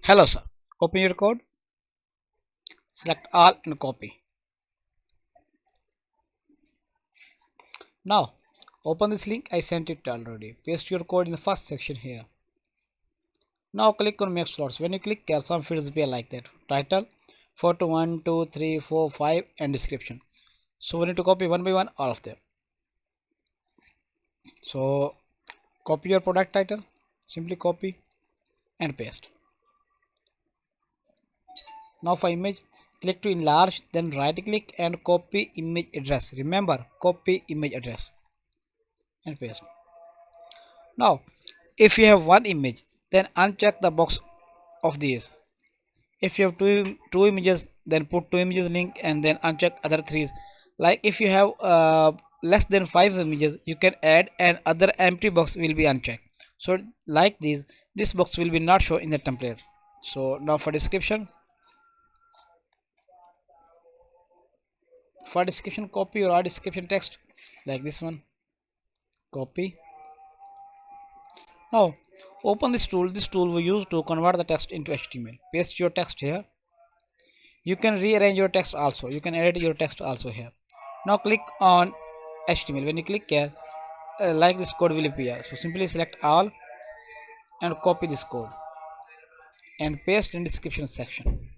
Hello sir, open your code, select all and copy. Now open this link, I sent it already. Paste your code in the first section here. Now click on make slots. When you click here, some fields appear like that. Title, photo 1, 2, 3, 4, 5 and description. So we need to copy one by one all of them. So copy your product title, simply copy and paste. Now for image, click to enlarge, then right click and copy image address. Remember, copy image address and paste. Now if you have one image, then uncheck the box of these. If you have two images, then put two images link and then uncheck other three. Like if you have less than 5 images, you can add and other empty box will be unchecked. So like this box will be not shown in the template. So now for description copy your description text like this one, copy. Now open this tool. This tool we use to convert the text into HTML. Paste your text here. You can rearrange your text also. You can edit your text also here. Now click on HTML. When you click here, like this code will appear. So simply select all and copy this code and paste in description section.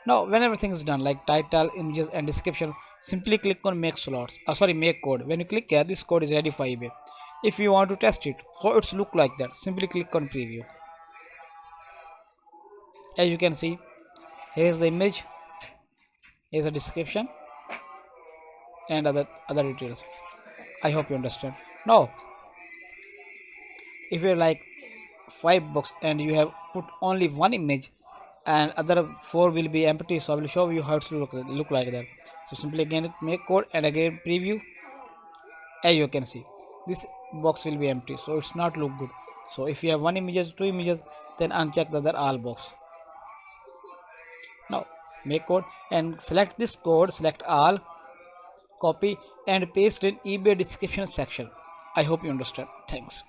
Now when everything is done like title, images and description, simply click on make slots. Make code. When you click here, this code is ready for eBay. If you want to test it, how it's look like that, simply click on preview. As you can see, here is the image, here is the description and other details. I hope you understand. Now if you like 5 books and you have put only one image and other four will be empty, so I will show you how to look like that. So simply again make code and again preview. As you can see, this box will be empty, so it's not look good. So if you have one images, two images, then uncheck the other all box. Now make code and select this code, select all, copy and paste in eBay description section. I hope you understand. Thanks.